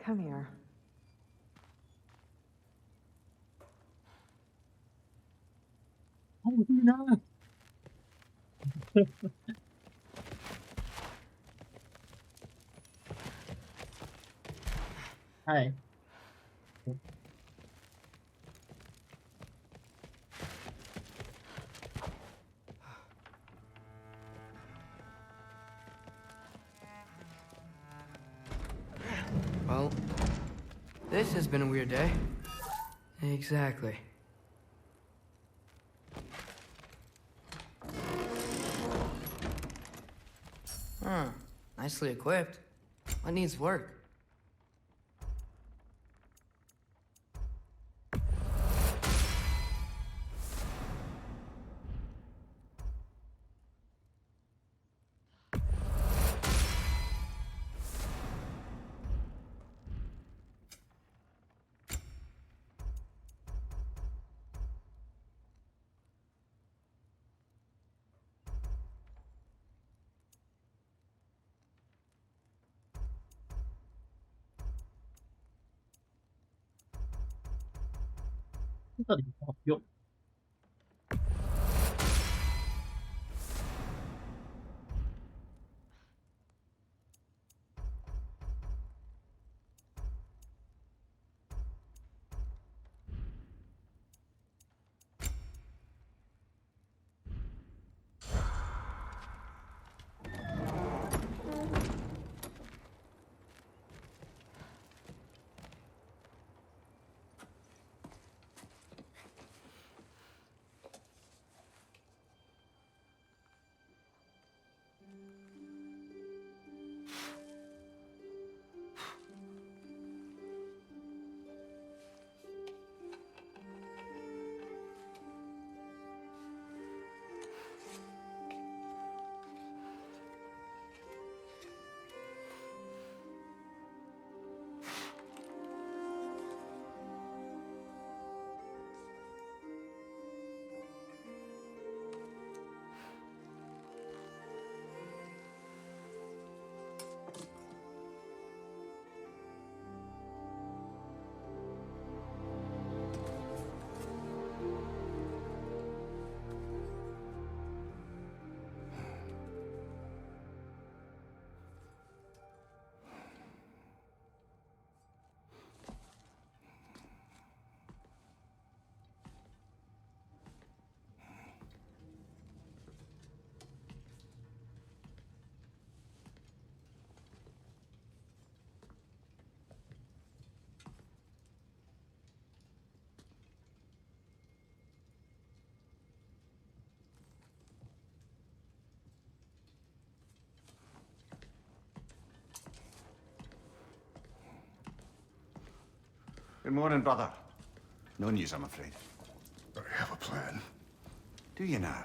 Come here. Oh, no. Hi. Well, this has been a weird day. Exactly. Huh. Nicely equipped. What needs work? Cái tờ điểm học dụng. 'Good morning, brother. No news, I'm afraid. I have a plan. Do you now?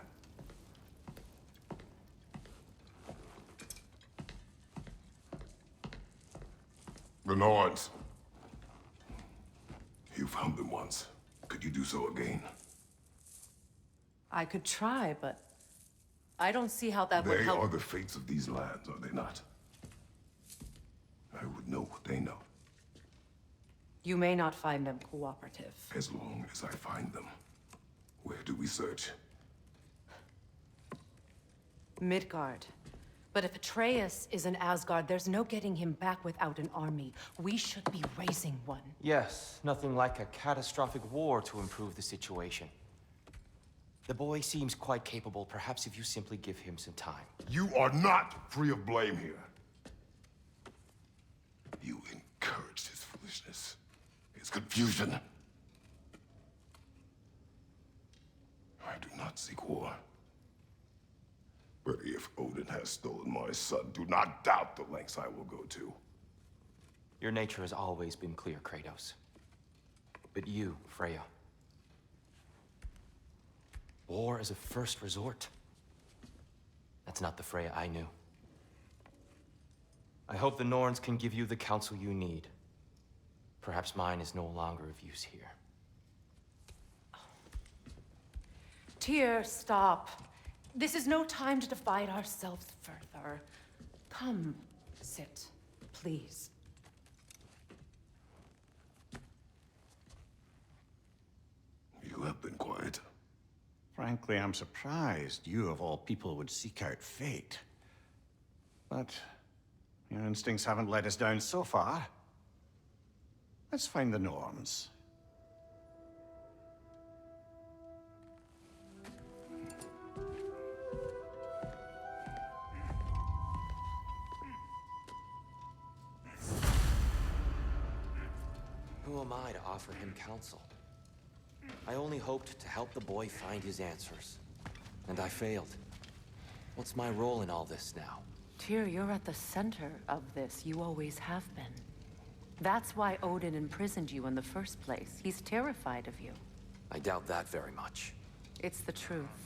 The Norns. You found them once. Could you do so again? I could try, but I don't see how that would They help. are the fates of these lands, are they not? I would know what they know, You may not find them cooperative. as long as I find them. Where do we search? Midgard. But if Atreus is in Asgard, there's no getting him back without an army. We should be raising one. Yes, nothing like a catastrophic war to improve the situation. The boy seems quite capable. Perhaps if you simply give him some time. You are not free of blame here. You encouraged his foolishness, his confusion. I do not seek war. But if Odin has stolen my son, do not doubt the lengths I will go to. Your nature has always been clear, Kratos. But you, Freya. War is a first resort. That's not the Freya I knew. I hope the Norns can give you the counsel you need. Perhaps mine is no longer of use here. Tyr, stop. This is no time to divide ourselves further. Come, sit, please. Frankly, I'm surprised you of all people would seek out fate. But your instincts haven't let us down so far. Let's find the norms. Who am I to offer him counsel? I only hoped to help the boy find his answers. And I failed. What's my role in all this now? Tyr, you're at the center of this. You always have been. That's why Odin imprisoned you in the first place. He's terrified of you. I doubt that very much. It's the truth.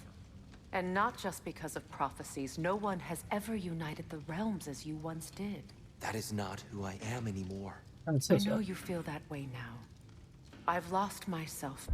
And not just because of prophecies. No one has ever united the realms as you once did. That is not who I am anymore. 上厕 I 所 know。you feel that way now. I've lost myself.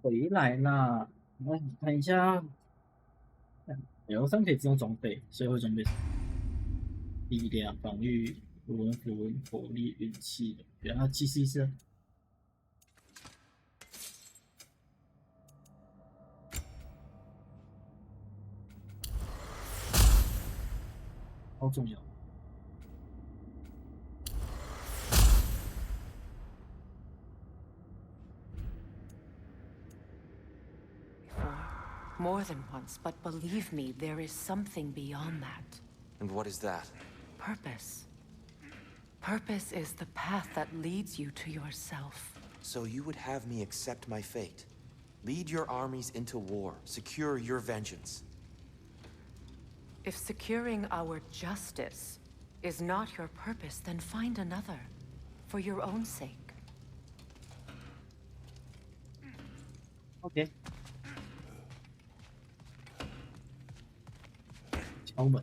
回来啦，来看一下，疗伤可以自动装备，所以会装备什么？力量、防御、符文、火力、运气。然后计时一次。好重要。More than once, but believe me, there is something beyond that. And what is that? Purpose. Purpose is the path that leads you to yourself. So you would have me accept my fate? Lead your armies into war, secure your vengeance. If securing our justice is not your purpose, then find another, for your own sake. OK。敲门。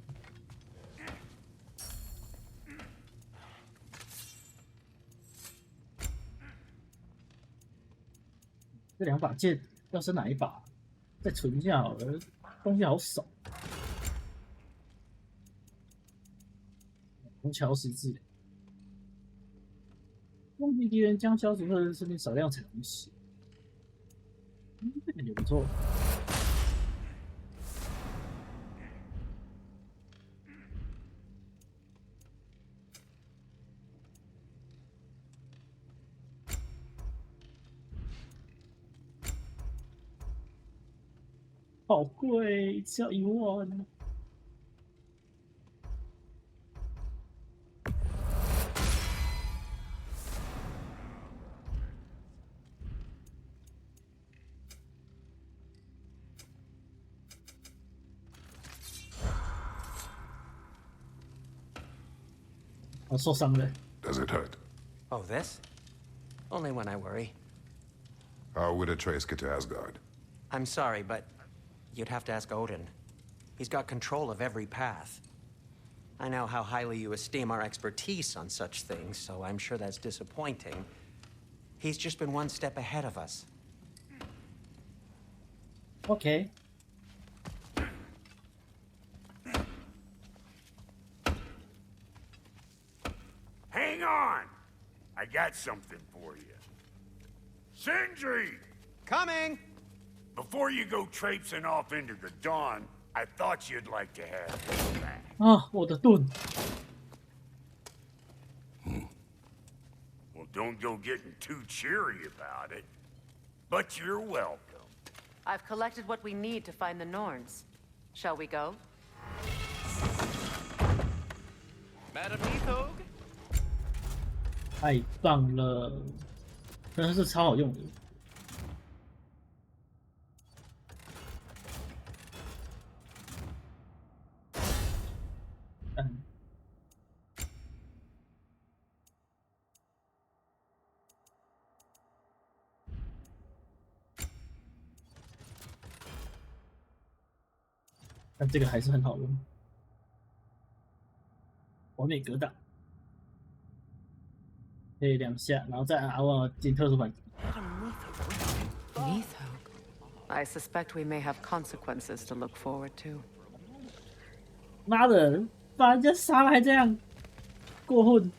这两把剑要是哪一把？再存一下好了，东西好少。虹桥十字，攻击敌人将消除或者生命少量彩虹石。这个也不错。好贵，一次要1万。我受伤了。Does it hurt? Oh, this? Only when I worry. How would Atreus get to Asgard? I'm sorry, but you'd have to ask Odin. He's got control of every path. I know how highly you esteem our expertise on such things, so I'm sure that's disappointing. He's just been one step ahead of us. OK， Hang on! I got something for you. Sindri! Coming! Before you go traipsing off into the dawn, I thought you'd like to have this back. 啊，我的盾， Well, don't go getting too cheery about it. But you're welcome. I've collected what we need to find the Norns. Shall we go? Madam Nithog? 太棒了，真的是超好用的。嗯，但这个还是很好用，完美格挡。可以2下，然后再按 R1进特殊反击。 Nithog. I suspect we may have consequences to look forward to. 妈的，把人家杀了还这样过分！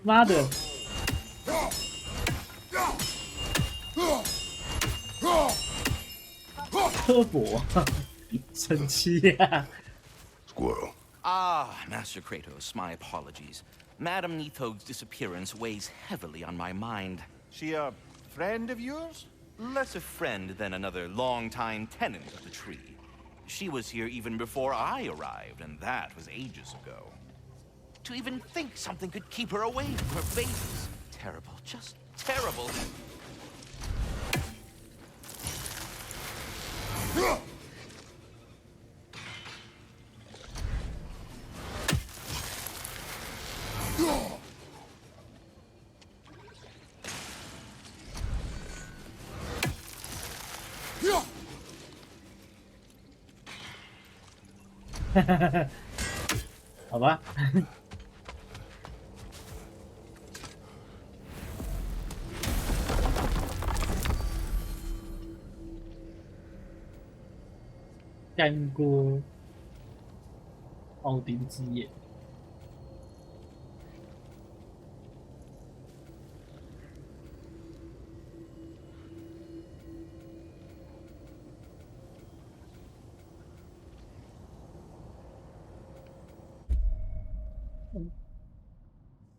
妈的！刻薄，生气呀！ Squirrel. Ah, Master Kratos, my apologies. Madam Nithog's disappearance weighs heavily on my mind. She a friend of yours? Less a friend than another long-time tenant of the tree. She was here even before I arrived, and that was ages ago. To even think something could keep her away from her babies. Terrible, just terrible. Yeah. 好吧。干锅奥丁之眼。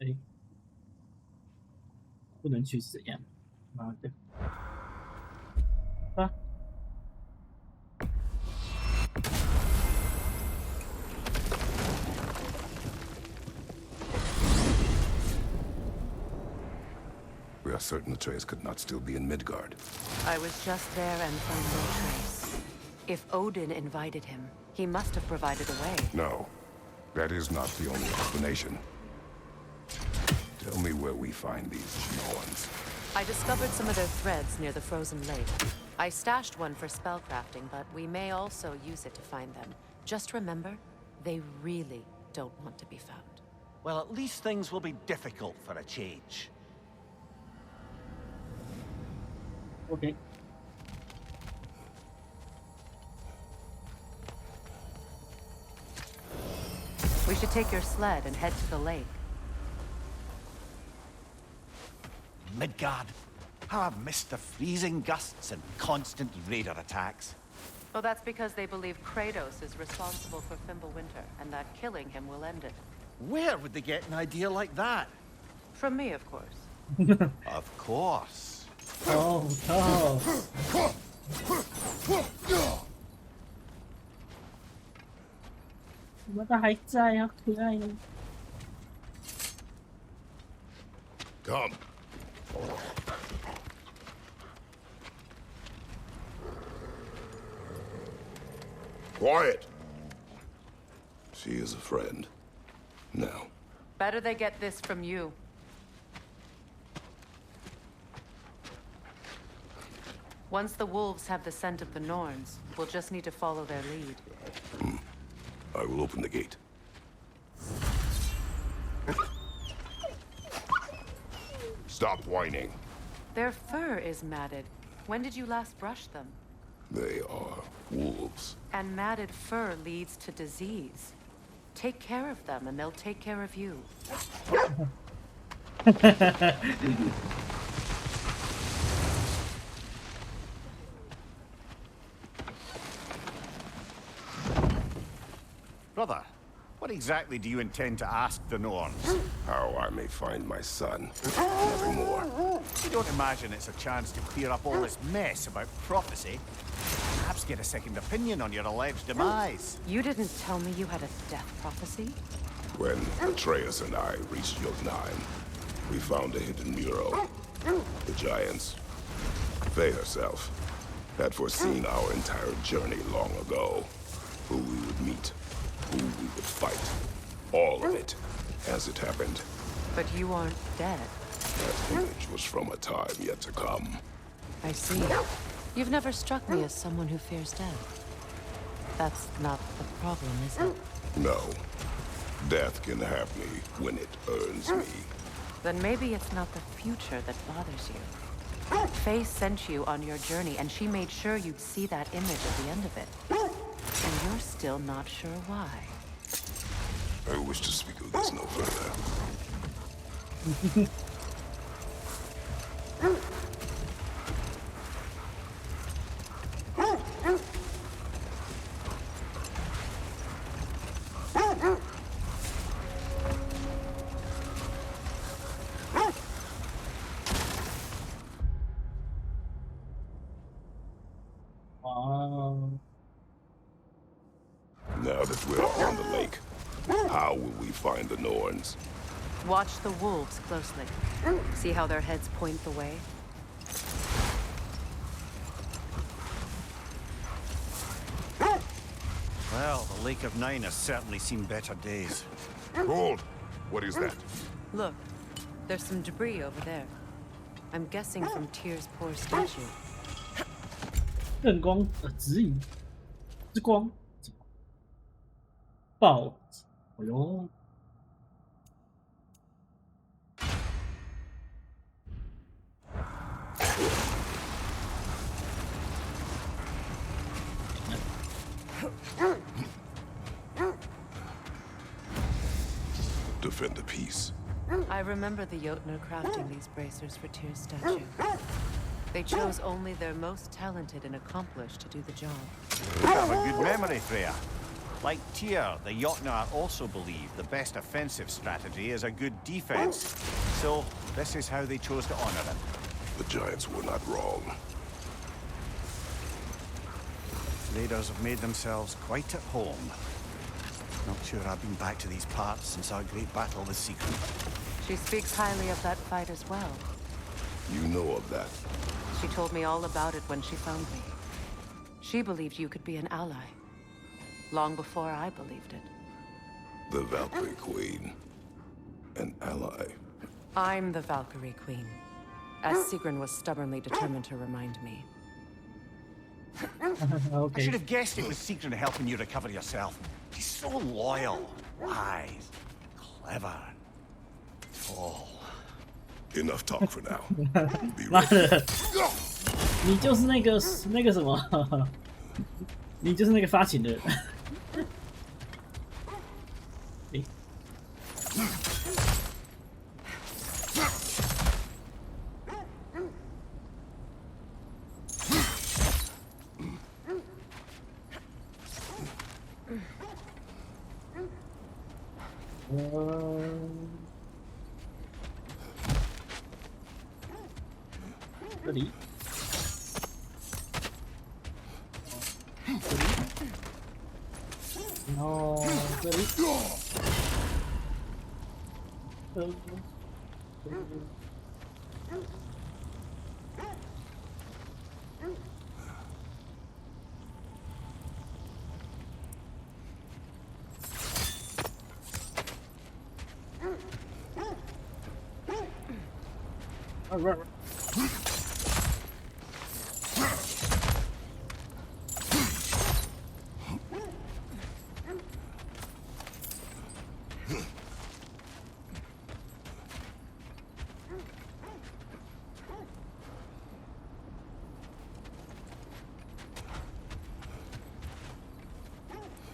哎，不能去是怎样？妈的！啊！ We are certain Atreus could not still be in Midgard. I was just there and found no trace. If Odin invited him, he must have provided a way. No, that is not the only explanation. Tell me where we find these Norns. I discovered some of their threads near the frozen lake. I stashed one for spellcrafting, but we may also use it to find them. Just remember, they really don't want to be found. Well, at least things will be difficult for a change. Okay. We should take your sled and head to the lake. Midgard. How I've missed the freezing gusts and constant raider attacks. Well, that's because they believe Kratos is responsible for Fimbulwinter, and that killing him will end it. Where would they get an idea like that? From me, of course. Of course. Oh no! 我们的还在啊，可爱的。Come. Quiet. She is a friend. Now. Better they get this from you. Once the wolves have the scent of the Norns, we'll just need to follow their lead. I will open the gate. Stop whining. Their fur is matted. When did you last brush them? They are wolves. And matted fur leads to disease. Take care of them, and they'll take care of you. Brother, what exactly do you intend to ask the Norns? How I may find my son. Nothing more. You don't imagine it's a chance to clear up all this mess about prophecy? Perhaps get a second opinion on your alleged demise. You didn't tell me you had a death prophecy? When Atreus and I reached Jotunheim, we found a hidden mural. The Giants, Faye herself, had foreseen our entire journey long ago. Who we would meet, who we would fight. All of it, as it happened. But you aren't dead. That image was from a time yet to come. I see. You've never struck me as someone who fears death. That's not the problem, is it? No. Death can have me when it earns me. Then maybe it's not the future that bothers you. Faye sent you on your journey, and she made sure you'd see that image at the end of it. And you're still not sure why. I wish to speak of this no further. Now that we're on the lake, how will we find the Norns? Watch the wolves closely. See how their heads point the way? Well, the Lake of Nine has certainly seen better days. Hold! What is that? Look, there's some debris over there. I'm guessing from Tyr's poor statue. 刃光指引之光，爆！哎呦！Defend the peace. I remember the Jotnar crafting these bracers for Tyr's statue. They chose only their most talented and accomplished to do the job. You have a good memory, Freya. Like Tyr, the Jotnar also believe the best offensive strategy is a good defense. So, this is how they chose to honor it. The Giants were not wrong. Raiders have made themselves quite at home. Not sure I've been back to these parts since our great battle with Secret. She speaks highly of that fight as well. You know of that. She told me all about it when she found me. She believed you could be an ally. Long before I believed it. The Valkyrie Queen. An ally. I'm the Valkyrie Queen. As Sigrun was stubbornly determined to remind me. I should have guessed it was Secret helping you recover yourself. She's so loyal, wise, clever, tall. Enough talk for now. 妈的，你就是那个什么，你就是那个发情的人。诶，这里，然后这里，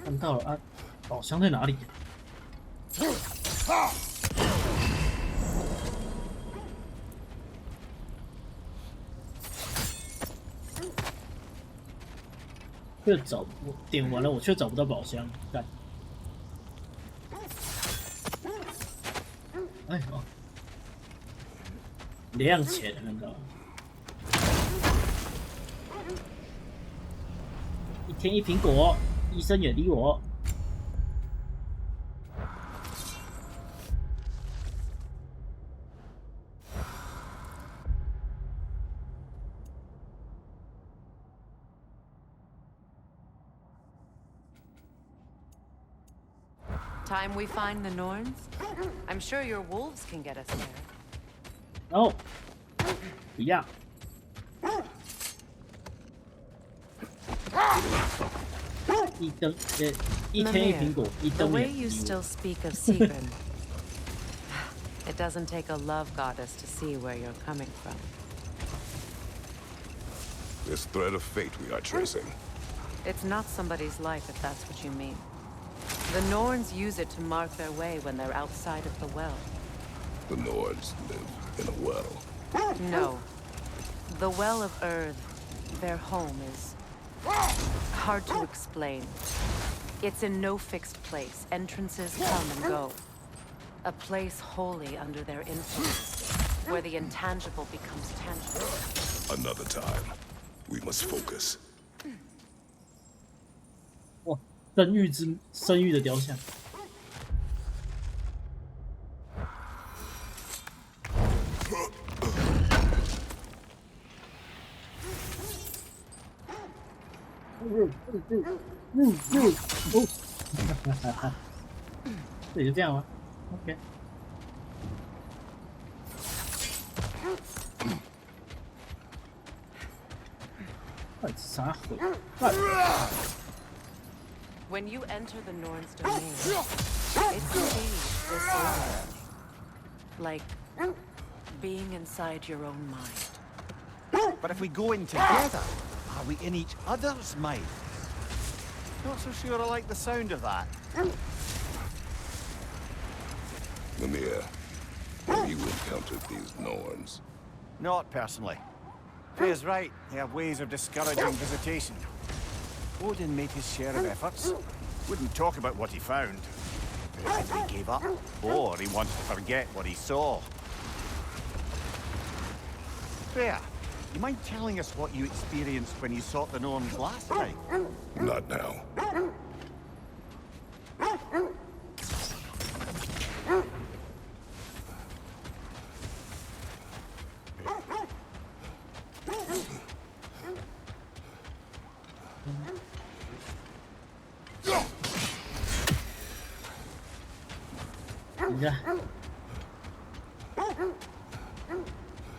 看到了啊，宝箱在哪里？却我点完了，我却找不到宝箱，干！哎哦，亮起来了，看到吗？一天一苹果，医生远离我。Time we find the Norns? I'm sure your wolves can get us there. 哦，不要。一灯，一天一苹果，一 The 灯 way 远 you 离 still 我。 speak of Sigrun, it doesn't take a love goddess to see where you're coming from. This thread of fate we are tracing. It's not somebody's life, if that's what you mean. The Norns use it to mark their way when they're outside of the well. The Nords live in a well. No. The Well of Earth, their home, is hard to explain. It's in no fixed place. Entrances come and go. A place wholly under their influence, where the intangible becomes tangible. Another time. We must focus. 哇，生育的雕像。这也就这样吗 ？OK。啥鬼？ When you enter the Norn's domain, it's indeed disorienting. Like being inside your own mind. But if we go in together, are we in each other's mind? Not so sure I like the sound of that. Mimir, have you encountered these Norns? Not personally. Freya's right. They have ways of discouraging visitation. Odin made his share of efforts. Wouldn't talk about what he found. Either he gave up, or he wanted to forget what he saw. Freya, you mind telling us what you experienced when you sought the Norns last time? Not now.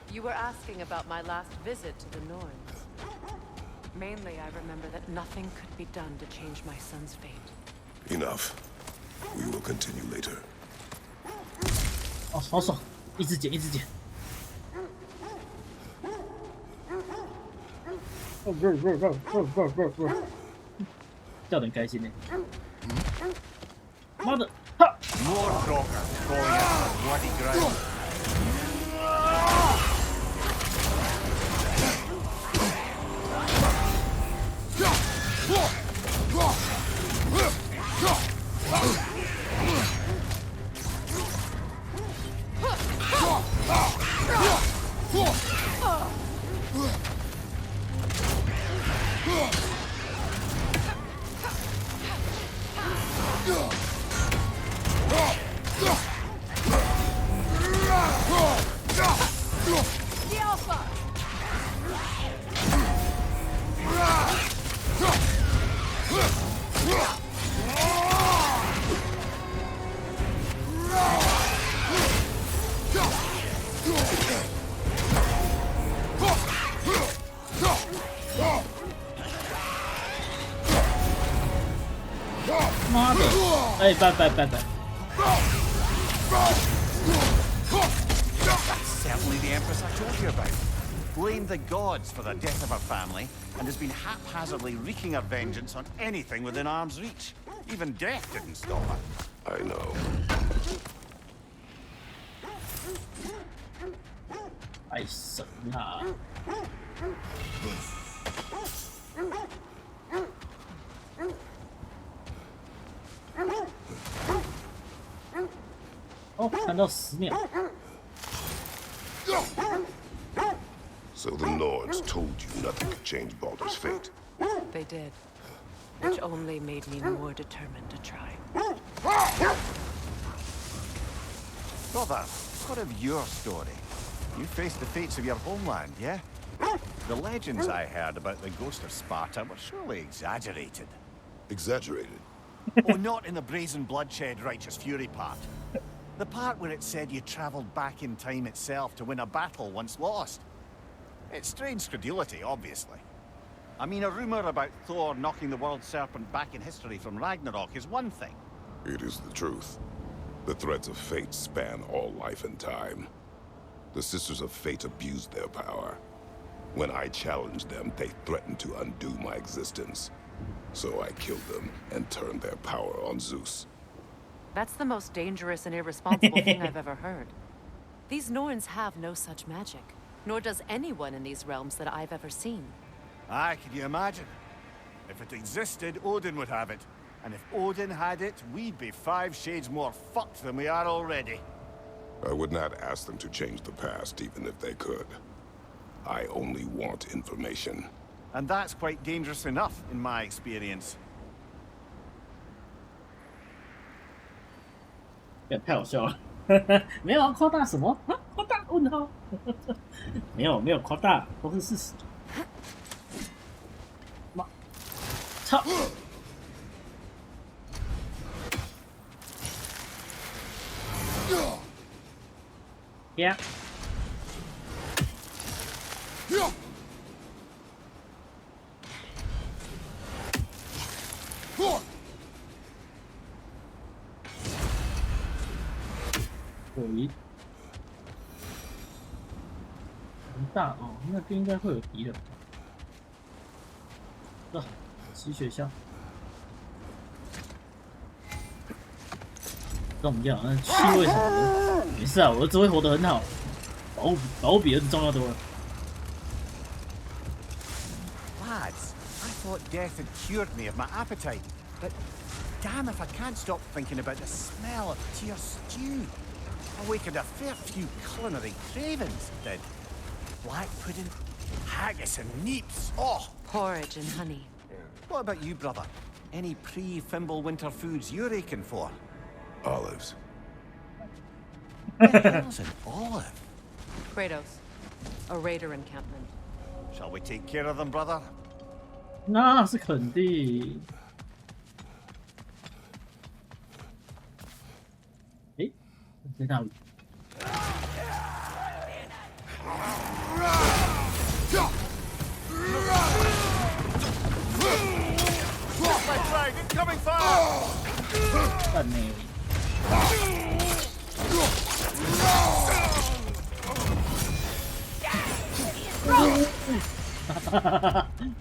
You were asking about my last visit to the Norns. Mainly, I remember that nothing could be done to change my son's fate. Enough. We will continue later. 哦，好爽，一直剪，一直剪。叫得很开心呢。妈的，哈！ More Crocker falling into the bloody ground.妈的！哎，拜。 Certainly the Empress I told you about. Blamed the gods for the death of her family, and has been haphazardly wreaking her vengeance on anything within arm's reach. Even death didn't stop her. I know. 太神啦！哦，看到10秒。 So the Nords told you nothing could change Baldur's fate. They did, which only made me more determined to try. Brother, what of your story? You faced the fates of your homeland, yeah? The legends I heard about the ghost of Sparta were surely exaggerated. Exaggerated? Oh, not in the brazen bloodshed righteous fury part. The part where it said you traveled back in time itself to win a battle once lost. It's strange credulity, obviously. I mean, a rumor about Thor knocking the world serpent back in history from Ragnarok is one thing. It is the truth. The threads of fate span all life and time. The Sisters of Fate abused their power. When I challenged them, they threatened to undo my existence. So I killed them and turned their power on Zeus. That's the most dangerous and irresponsible thing I've ever heard. These Norns have no such magic, nor does anyone in these realms that I've ever seen. Aye, can you imagine? If it existed, Odin would have it. And if Odin had it, we'd be 5 shades more fucked than we are already. I would not ask them to change the past, even if they could. I only want information. And that's quite dangerous enough, in my experience. 太好笑了，没有夸大什么？夸大？问号？没有夸大，都是事实。妈，操！呀！喂，很大哦，那边应该会有敌人。啊，吸血箱，重要，那气味什么的，没事啊，我儿子会活得很好，保护比儿子重要多了。Lads, I thought death had cured me of my appetite, but damn if I can't stop thinking about the smell of tear stew. Awakened a fair few culinary cravings, did. Black pudding, haggis and neeps. Oh! Porridge and honey. What about you, brother? Any pre-Fimble winter foods you're aching for? Olives. What the hell's an olive? Kratos, a raider encampment. Shall we take care of them, brother? 那是肯定。诶，在那里。My flag, incoming fire! 干呢？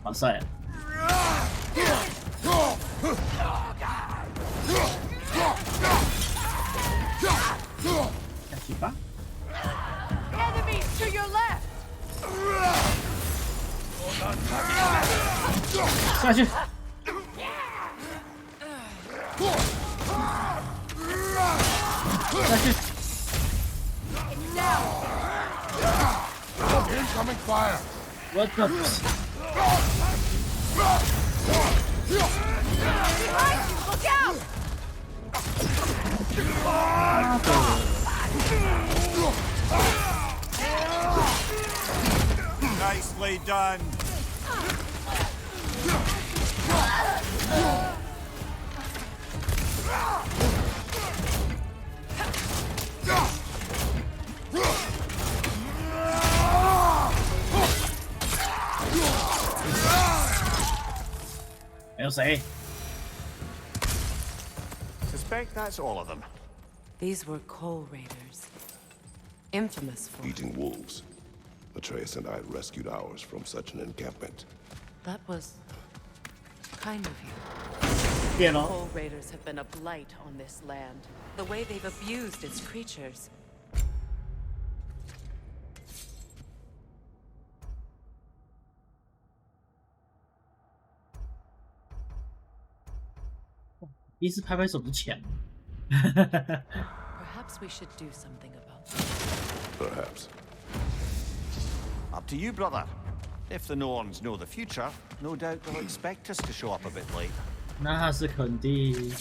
好帅啊！下去吧。Enemies to your left. 下去。下去。 Incoming fire! What the? Look out! Nicely done. Suspect that's all of them. These were coal raiders. Infamous for... Eating wolves. Atreus and I rescued ours from such an encampment. That was... kind of you. 变了。 Pole raiders have been a blight on this land. The way they've abused its creatures. 一是拍拍手就抢。 Perhaps we should do something about this. Perhaps. Up to you, brother. If the Norns know the future, no doubt they'll expect us to show up a bit late. 那是肯定。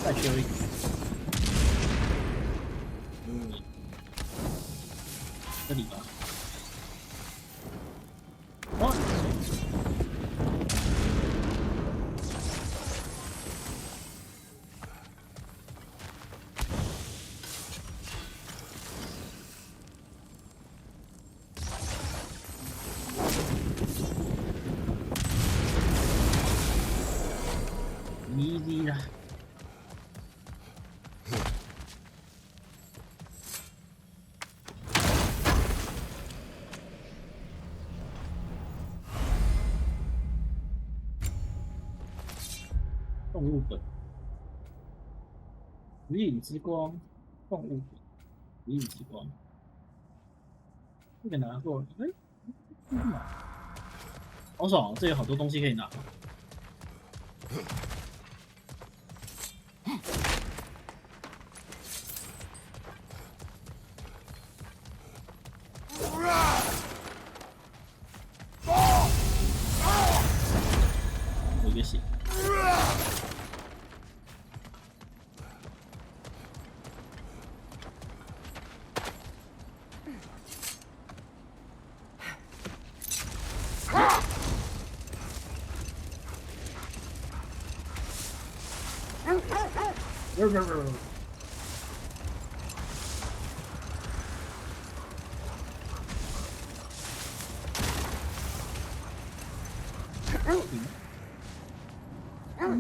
再修一个。这里吧。哦。easy 啦。 动物本，指引之光，动物本，指引之光，这个拿过，好爽、哦！这有好多东西可以拿。有一个血。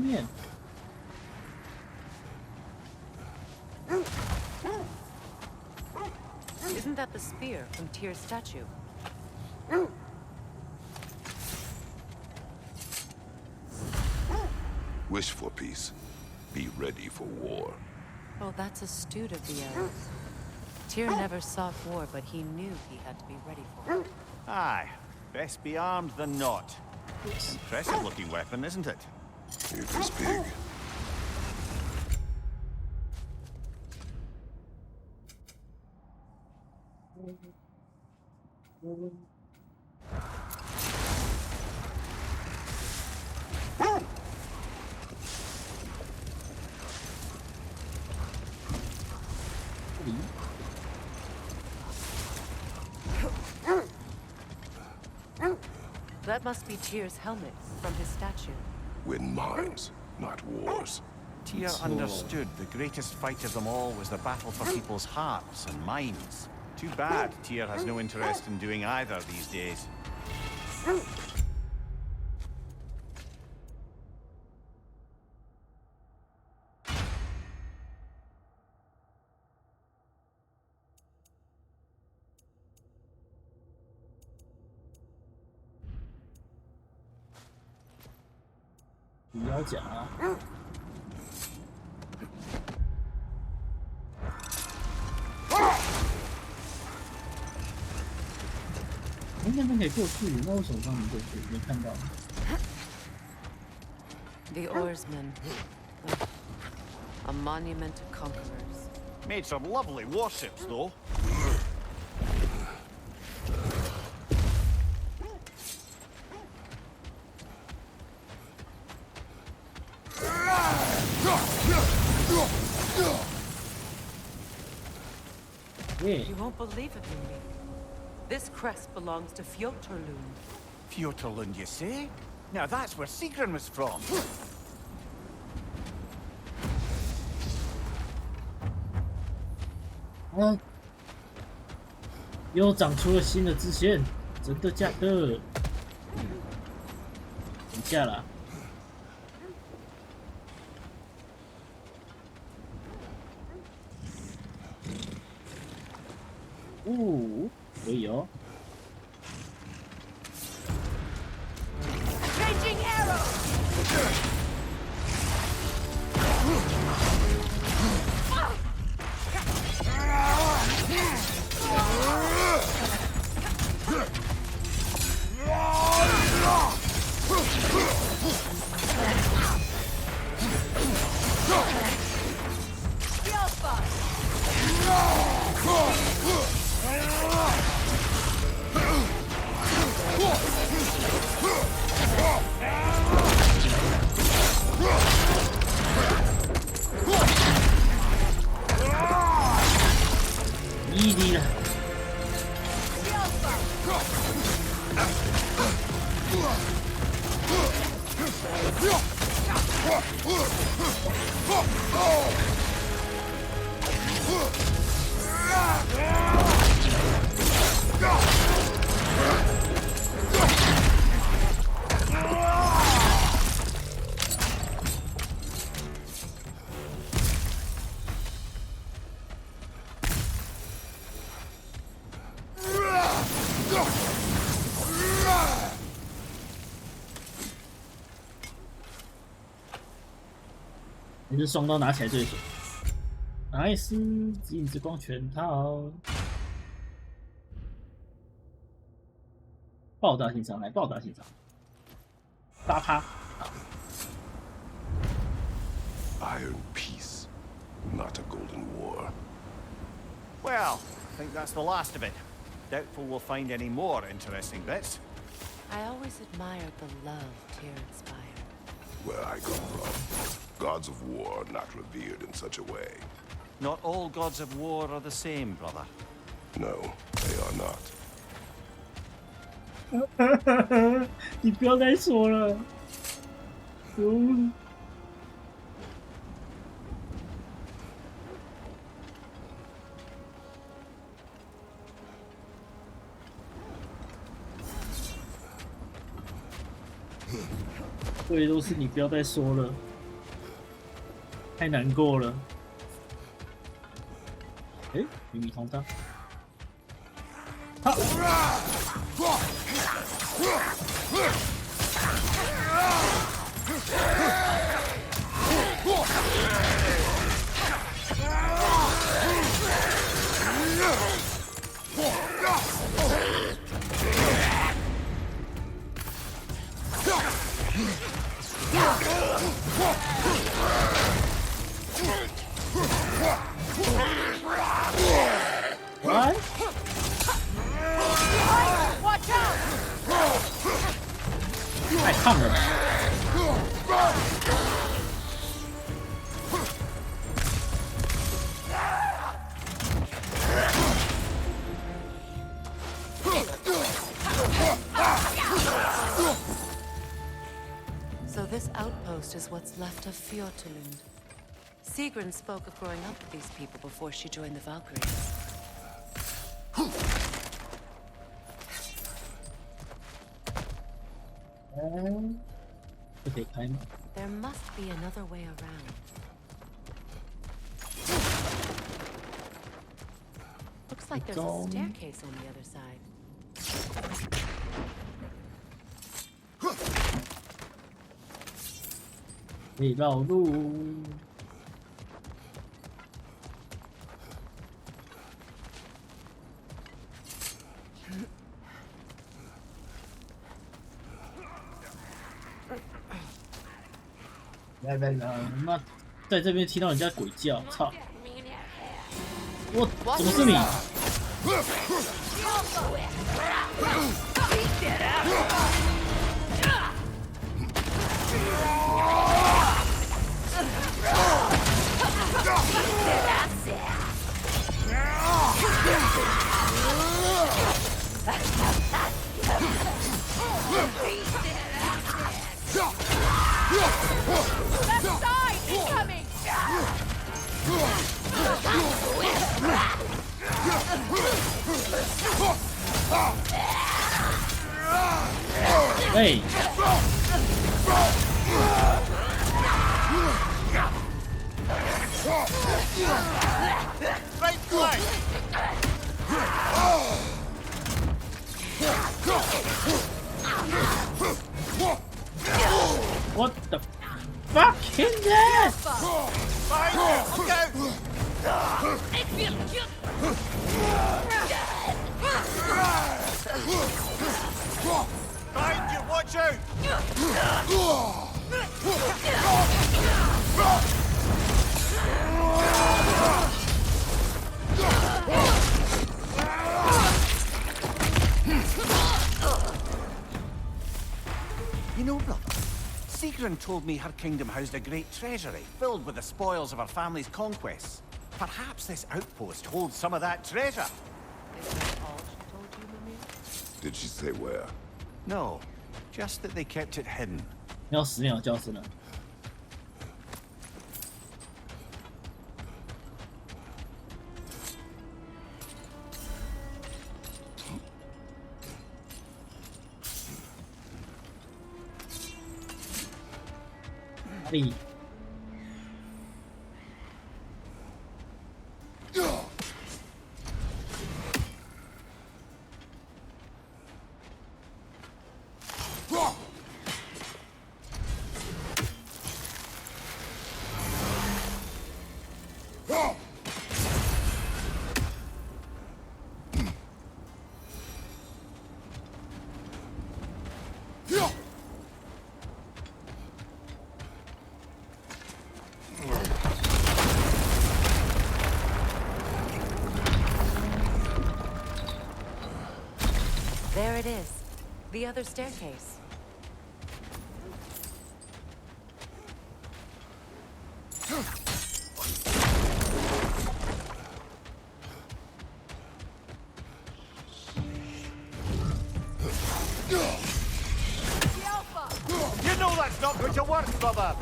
面。Isn't that the spear from Tyr's statue? Wish for peace. Be ready for war. Oh, that's astute of the elves. Tyr never sought war, but he knew he had to be ready for it. Aye. Best be armed than not. Impressive-looking weapon, isn't it? It is big. That must be Tyr's helmet from his statue. Win minds, not wars. Tyr understood the greatest fight of them all was the battle for people's hearts and minds. Too bad Tyr has no interest in doing either these days. 鱼妖甲。那边可以过去，那为什么他们过去？没看到。The oarsmen. A monument to conquerors. Made some lovely warships, though. You won't believe it, Mindy. This crest belongs to Fjotorlund. Fjotorlund, you say? Now that's where Sigrun was from. 啊！又长出了新的支线，真的假的？等一下啦。哦，可以哦。Changing arrow. Easy 了。还是双刀拿起来最爽。nice， 指引之光全套，爆炸性伤害，爆炸性伤害，8趴。Iron peace, not a golden war. Well, I think that's the last of it. Doubtful we'll find any more interesting bits. I always admired the love Tyr inspired. Where I come from, gods of war are not revered in such a way. Not all gods of war are the same, brother. No, they are not. 你不要再说了。对，都是你不要再说了，太难过了。哎，秘密通道。好。What? Watch out! 太烫了。So this outpost is what's left of Fjotorlund. Sigrun spoke of growing up with these people before she joined the Valkyries. There must be another way around. Looks like there's a staircase on the other side.来，妈，在这边听到人家鬼叫，操！我怎么是你？喂。Right flank! What the fucking that? Behind you! Look out! Behind you! Watch out! You know, brother, Sigrun told me her kingdom housed a great treasury filled with the spoils of her family's conquests. Perhaps this outpost holds some of that treasure. Is that all she told you, Mimir? Did she say where? No, just that they kept it hidden. 要10秒就要死了。哪里？ There it is. The other staircase. You know that's not going to work, brother!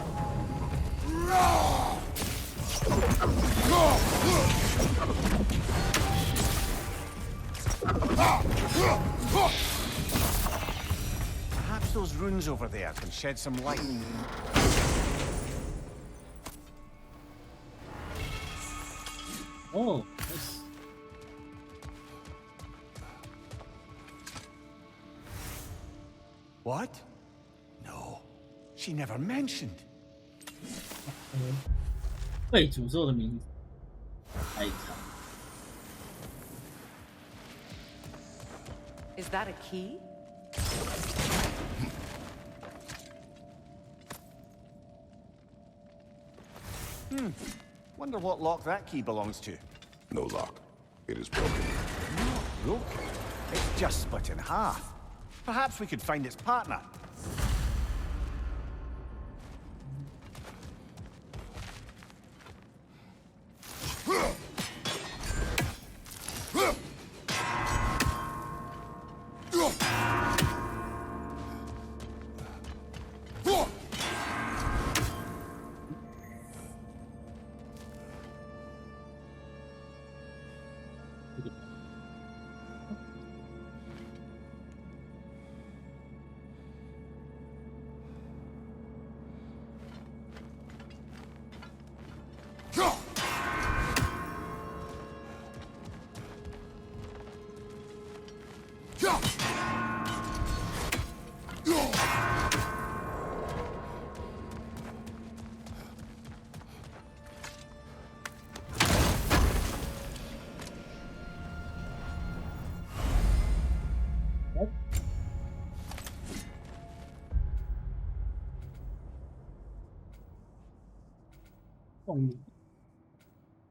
Perhaps those runes over there can shed some light. Oh, nice. What? No, she never mentioned. 被诅咒的名字，太长。 Is that a key? Wonder what lock that key belongs to. No lock. It is broken. Not broken. It's just split in half. Perhaps we could find its partner.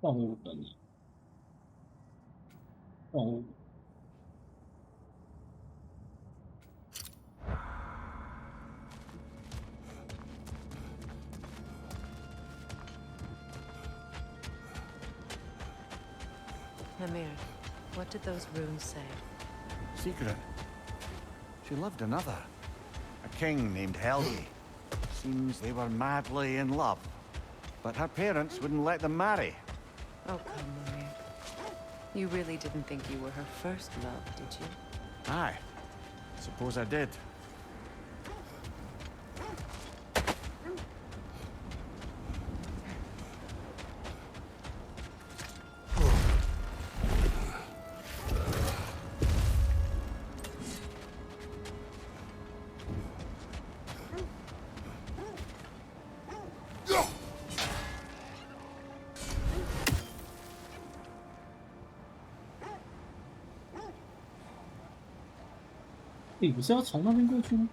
动物的你，动物。 Mimir, what did those runes say? secret. She loved another, a king named Helgi. Seems they were madly in love, but her parents wouldn't let them marry. Oh, come on. You really didn't think you were her first love, did you? Aye, suppose I did.你不是要从那边过去吗？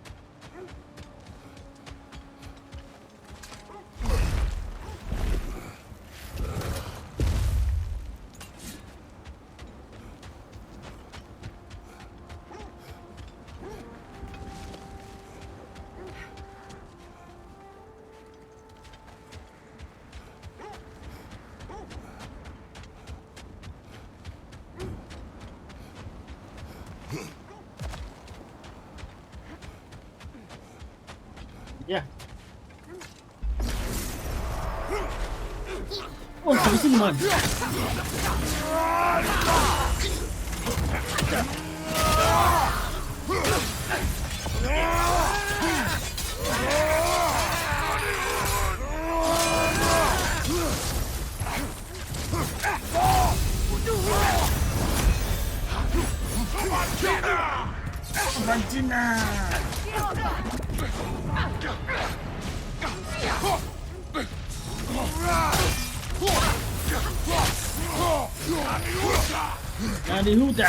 我操！是你们！慢进呐！哪里路的？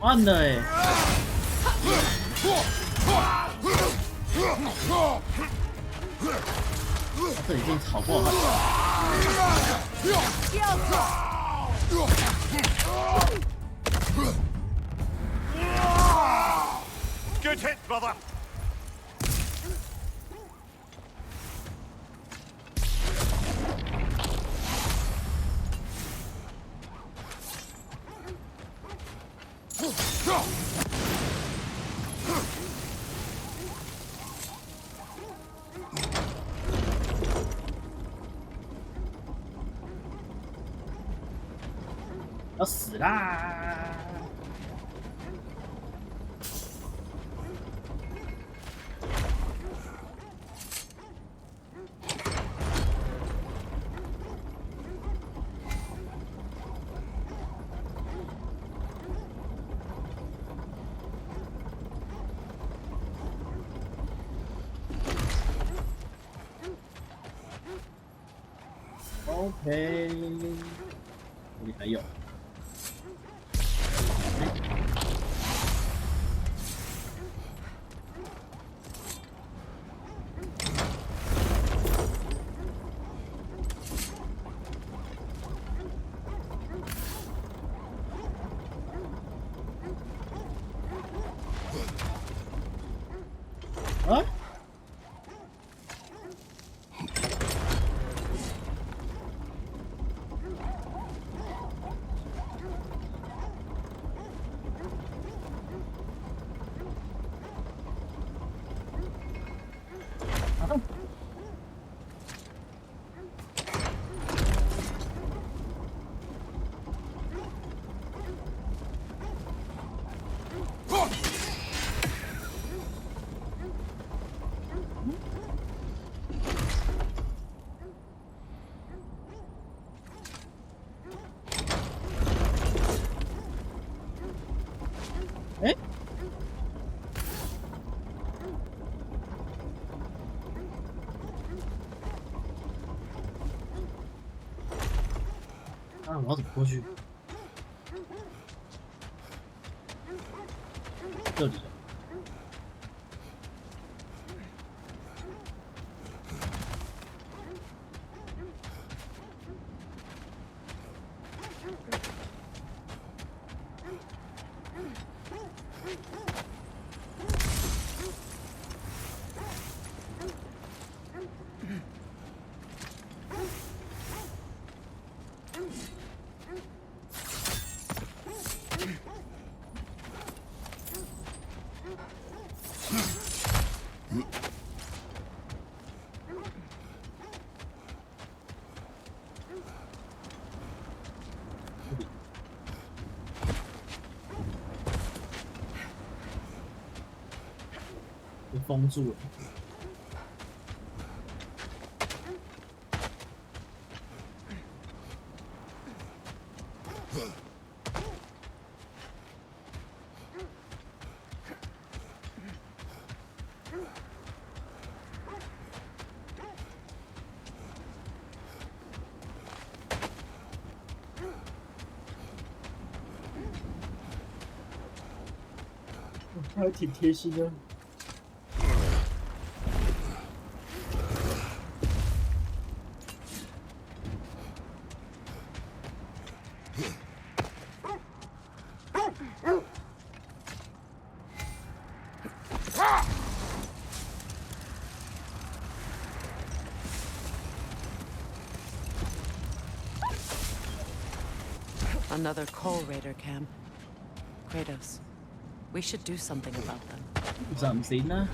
慢的哎！这已经吵过了。Good hit, brother. 要死啦！OK， 这里还有。 啊！哎，啊，我要怎么过去？这里。封住了。还挺贴心的。Another Coal Raider camp. Kratos, we should do something about them. Something na.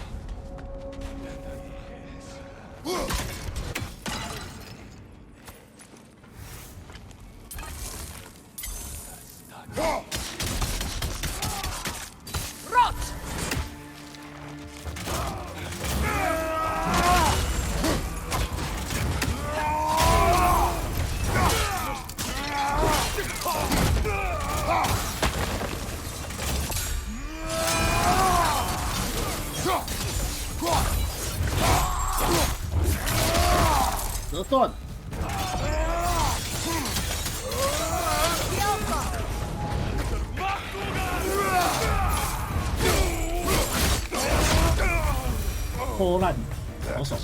折断。破烂，好爽。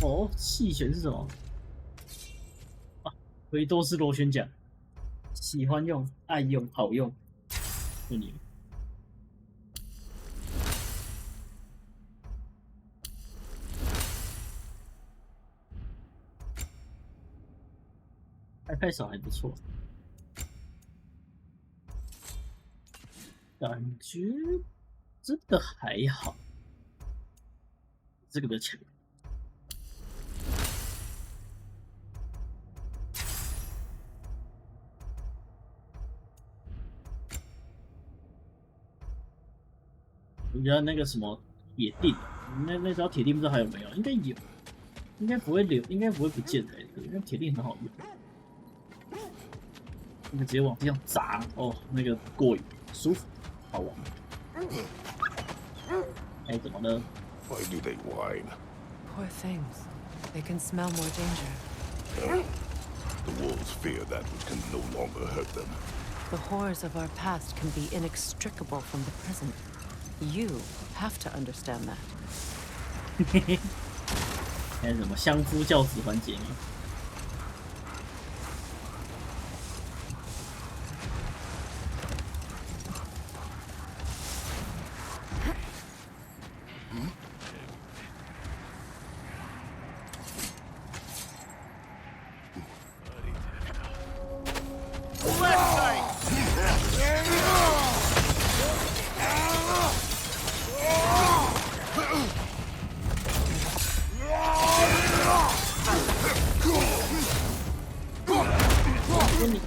哦，弃权是什么？啊，维多斯螺旋桨，喜欢用，爱用，好用，就你。拍手还不错，感觉真的还好，这个比较强。人家那个什么铁锭，那条铁锭不知道还有没有？应该有，应该不会留，应该不会不见才对。因为铁锭很好用，那个直接往地上砸，哦，那个过瘾，舒服，好玩。哎，怎么了 Why do they whine? Poor things. They can smell more danger. The wolves fear that which can no longer hurt them. The horrors of our past can be inextricable from the present. You have to understand that. 嘿嘿，还有什么相夫教子环节吗？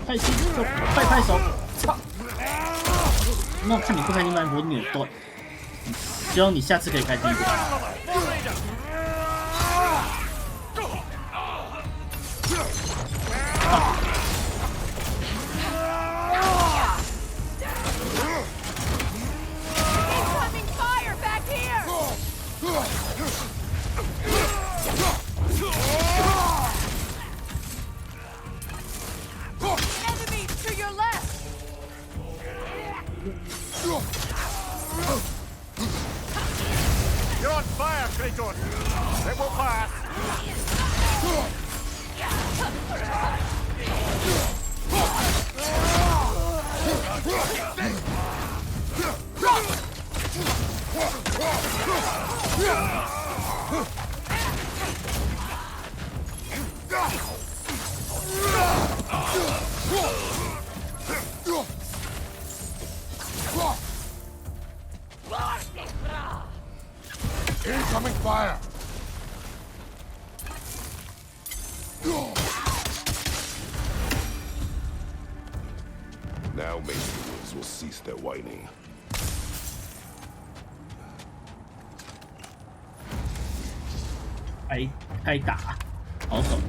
太轻就拍手，操！那看你不开心，把我扭断。希望你下次可以开心一点。You're on fire, Kratos! It will pass! Incoming fire! Now maybe the wolves will cease their whining. 开打，好爽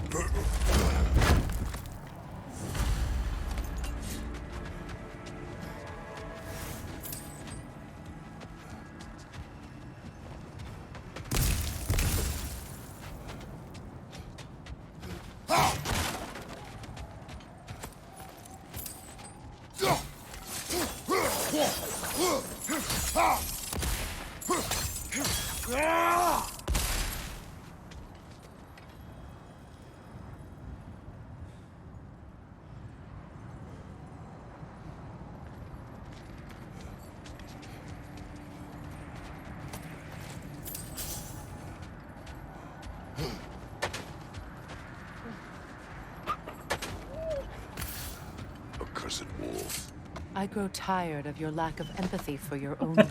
！Accursed wolves. I grow tired of your lack of empathy for your own wolves.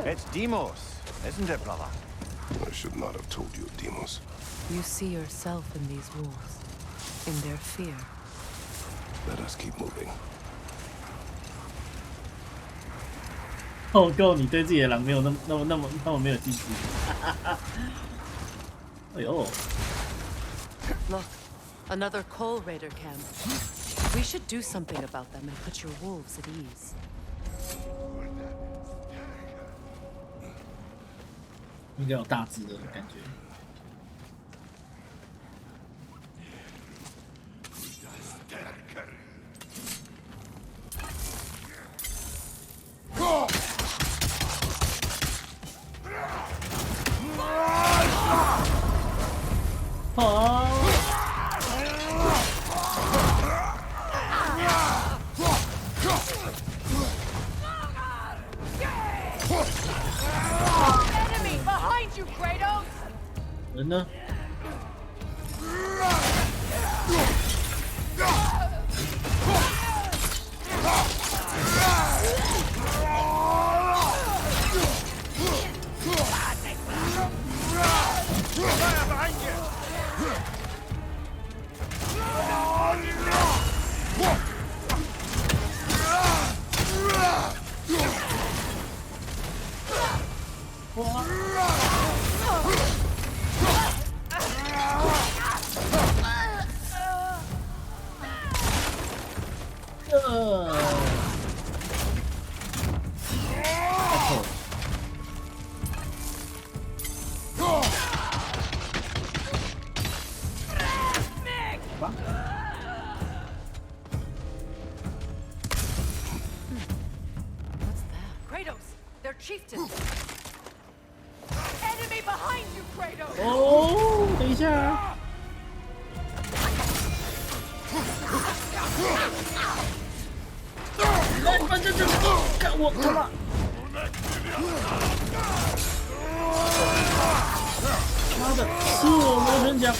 It's Demos, isn't it, brother? I should not have told you, Demos. You see yourself in these wolves, in their fear. Let us keep moving. 后够你对自己的狼没有那么没有信心。哎呦 Look, another coal raider camp. We should do something about them and put your wolves at ease. 应该有大只的感觉。Enemy behind you, Kratos! 人呢？What's that? Kratos! They're chieftains! Enemy behind you, Kratos! 哦，等一下。哎，这看我他妈！妈的，吃我螺旋桨！